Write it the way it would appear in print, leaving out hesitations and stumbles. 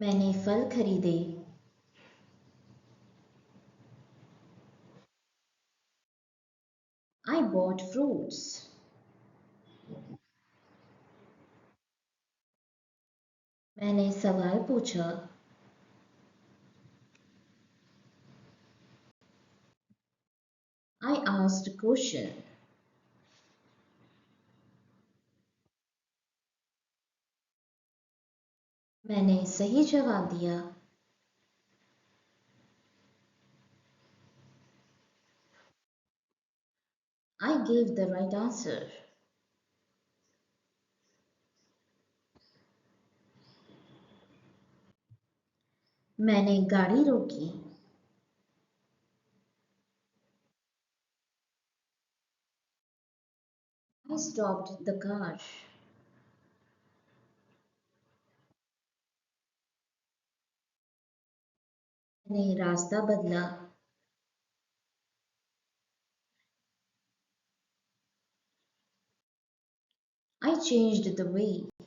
मैंने फल खरीदे। I bought fruits. मैंने सवाल पूछा। I asked a question. मैंने सही जवाब दिया। I gave the right answer. मैंने गाड़ी रोकी। I stopped the car. मैंने रास्ता बदला। I changed the way.